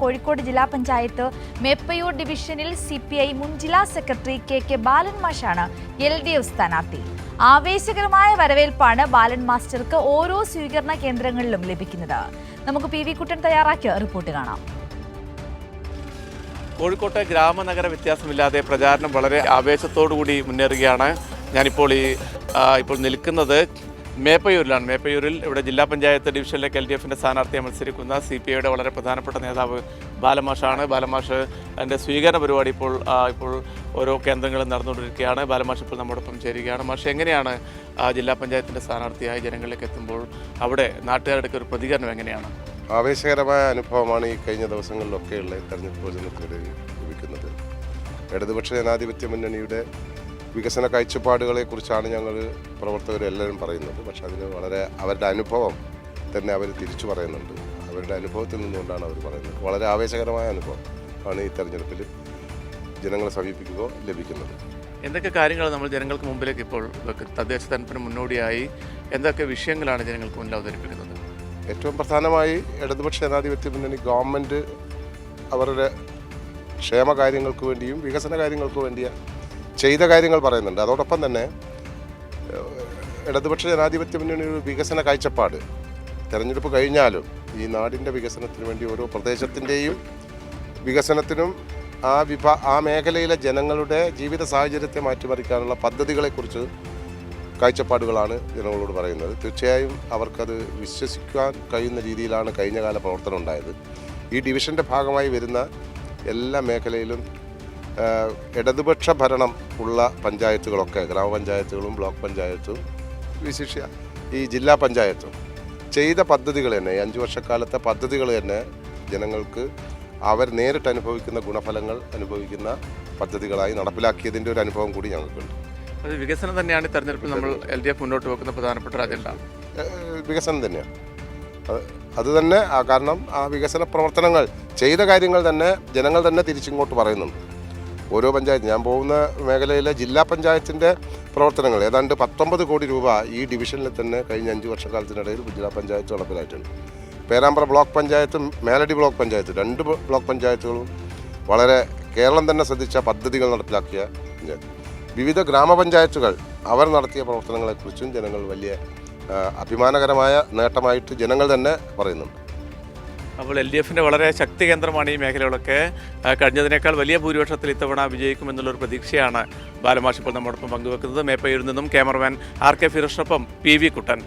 കോഴിക്കോട് ജില്ലാ പഞ്ചായത്ത് മേപ്പയൂർ ഡിവിഷനിൽ CPI മുൻ ജില്ലാ സെക്രട്ടറി KK ബാലൻ മാഷാണ് LDF സ്ഥാനാർത്ഥി. ആവേശകരമായ വരവേൽപ്പാണ് ബാലൻ മാസ്റ്റർക്ക് ഓരോ സ്വീകരണ കേന്ദ്രങ്ങളിലും ലഭിക്കുന്നത്. നമുക്ക് PV കുട്ടൻ തയ്യാറാക്കിയ റിപ്പോർട്ട് കാണാം. കോഴിക്കോട്ടെ ഗ്രാമനഗര വ്യത്യാസമില്ലാതെ പ്രചാരണം വളരെ ആവേശത്തോടുകൂടി മുന്നേറുകയാണ്. ഞാനിപ്പോൾ ഇപ്പോൾ നിൽക്കുന്നത് മേപ്പയൂരിലാണ്. മേപ്പയൂരിൽ ഇവിടെ ജില്ലാ പഞ്ചായത്ത് ഡിവിഷനിലേക്ക് LDFിൻ്റെ സ്ഥാനാർത്ഥിയെ മത്സരിക്കുന്ന CPIയുടെ വളരെ പ്രധാനപ്പെട്ട നേതാവ് ബാലമാഷാണ്. ബാലമാഷ് അതിൻ്റെ സ്വീകരണ പരിപാടി ഇപ്പോൾ ഓരോ കേന്ദ്രങ്ങളും നടന്നുകൊണ്ടിരിക്കുകയാണ്. ബാലമാഷ് ഇപ്പോൾ നമ്മോടൊപ്പം ചേരുകയാണ്. മാഷ്, എങ്ങനെയാണ് ജില്ലാ പഞ്ചായത്തിൻ്റെ സ്ഥാനാർത്ഥിയായി ജനങ്ങളിലേക്ക് എത്തുമ്പോൾ അവിടെ നാട്ടുകാരുടെ ഒരു പ്രതികരണം എങ്ങനെയാണ്? ആവേശകരമായ അനുഭവമാണ് ഈ കഴിഞ്ഞ ദിവസങ്ങളിലൊക്കെയുള്ള തെരഞ്ഞെടുപ്പ് പ്രചരണത്തിനിടയിൽ ലഭിക്കുന്നത്. ഇടതുപക്ഷ ജനാധിപത്യ മുന്നണിയുടെ വികസന കാഴ്ചപ്പാടുകളെക്കുറിച്ചാണ് ഞങ്ങൾ പ്രവർത്തകരെല്ലാവരും പറയുന്നത്. പക്ഷെ അതിന് വളരെ അവരുടെ അനുഭവം തന്നെ അവർ തിരിച്ചു പറയുന്നുണ്ട്. അവരുടെ അനുഭവത്തിൽ നിന്നുകൊണ്ടാണ് അവർ പറയുന്നത്. വളരെ ആവേശകരമായ അനുഭവം ആണ് ഈ തെരഞ്ഞെടുപ്പിൽ ജനങ്ങളെ സമീപിക്കുക ലഭിക്കുന്നത്. എന്തൊക്കെ കാര്യങ്ങൾ നമ്മൾ ജനങ്ങൾക്ക് മുമ്പിലേക്ക് ഇപ്പോൾ തദ്ദേശ തെരഞ്ഞെടുപ്പിന് മുന്നോടിയായി എന്തൊക്കെ വിഷയങ്ങളാണ് ജനങ്ങൾക്ക് മുന്നിൽ അവതരിപ്പിക്കുന്നത്? ഏറ്റവും പ്രധാനമായി ഇടതുപക്ഷ ജനാധിപത്യ മുന്നണി ഗവൺമെൻറ് അവരുടെ ക്ഷേമകാര്യങ്ങൾക്ക് വേണ്ടിയും വികസന കാര്യങ്ങൾക്ക് വേണ്ടിയ ചെയ്ത കാര്യങ്ങൾ പറയുന്നുണ്ട്. അതോടൊപ്പം തന്നെ ഇടതുപക്ഷ ജനാധിപത്യ മുന്നണിയുടെ വികസന കാഴ്ചപ്പാട് തെരഞ്ഞെടുപ്പ് കഴിഞ്ഞാലും ഈ നാടിൻ്റെ വികസനത്തിന് വേണ്ടി ഓരോ പ്രദേശത്തിൻ്റെയും വികസനത്തിനും ആ മേഖലയിലെ ജനങ്ങളുടെ ജീവിത സാഹചര്യത്തെ മാറ്റിമറിക്കാനുള്ള പദ്ധതികളെക്കുറിച്ച് കാഴ്ചപ്പാടുകളാണ് ജനങ്ങളോട് പറയുന്നത്. തീർച്ചയായും അവർക്കത് വിശ്വസിക്കാൻ കഴിയുന്ന രീതിയിലാണ് കഴിഞ്ഞകാല പ്രവർത്തനം ഉണ്ടായത്. ഈ ഡിവിഷൻ്റെ ഭാഗമായി വരുന്ന എല്ലാ മേഖലയിലും ഇടതുപക്ഷ ഭരണം ഉള്ള പഞ്ചായത്തുകളൊക്കെ, ഗ്രാമപഞ്ചായത്തുകളും ബ്ലോക്ക് പഞ്ചായത്തും വിശിഷ്യ ഈ ജില്ലാ പഞ്ചായത്തും ചെയ്ത പദ്ധതികൾ തന്നെ, 5 വർഷക്കാലത്തെ പദ്ധതികൾ തന്നെ ജനങ്ങൾക്ക് അവർ നേരിട്ട് അനുഭവിക്കുന്ന ഗുണഫലങ്ങൾ അനുഭവിക്കുന്ന പദ്ധതികളായി നടപ്പിലാക്കിയതിൻ്റെ ഒരു അനുഭവം കൂടി ഞങ്ങൾക്കുണ്ട്. അത് വികസനം തന്നെയാണ് തെരഞ്ഞെടുപ്പിൽ നമ്മൾ LDF മുന്നോട്ട് വെക്കുന്ന പ്രധാനപ്പെട്ട അജണ്ട. വികസനം തന്നെയാണ് അത് തന്നെ. കാരണം ആ വികസന പ്രവർത്തനങ്ങൾ ചെയ്ത കാര്യങ്ങൾ തന്നെ ജനങ്ങൾ തന്നെ തിരിച്ചിങ്ങോട്ട് പറയുന്നുണ്ട്. ഓരോ പഞ്ചായത്ത്, ഞാൻ പോകുന്ന മേഖലയിലെ ജില്ലാ പഞ്ചായത്തിൻ്റെ പ്രവർത്തനങ്ങൾ ഏതാണ്ട് 19 കോടി രൂപ ഈ ഡിവിഷനിൽ തന്നെ കഴിഞ്ഞ 5 വർഷക്കാലത്തിനിടയിൽ ജില്ലാ പഞ്ചായത്ത് നടപ്പിലായിട്ടുണ്ട്. പേരാമ്പ്ര ബ്ലോക്ക് പഞ്ചായത്തും മേലടി ബ്ലോക്ക് പഞ്ചായത്തും 2 ബ്ലോക്ക് പഞ്ചായത്തുകളും വളരെ കേരളം തന്നെ ശ്രദ്ധിച്ച പദ്ധതികൾ നടപ്പിലാക്കിയ പഞ്ചായത്ത്. വിവിധ ഗ്രാമപഞ്ചായത്തുകൾ അവർ നടത്തിയ പ്രവർത്തനങ്ങളെക്കുറിച്ചും ജനങ്ങൾ വലിയ അഭിമാനകരമായ നേട്ടമായിട്ട് ജനങ്ങൾ തന്നെ പറയുന്നുണ്ട്. അപ്പോൾ LDFിൻ്റെ വളരെ ശക്തി കേന്ദ്രമാണ് ഈ മേഖലകളൊക്കെ. കഴിഞ്ഞതിനേക്കാൾ വലിയ ഭൂരിപക്ഷത്തിൽ ഇത്തവണ വിജയിക്കുമെന്നുള്ളൊരു പ്രതീക്ഷയാണ് ബാലമാഷ് ഇപ്പോൾ നമ്മോടൊപ്പം പങ്കുവെക്കുന്നത്. മേപ്പയൂരിൽ നിന്നും ക്യാമറമാൻ RK ഫിറോഷിനൊപ്പം PV കുട്ടൻ.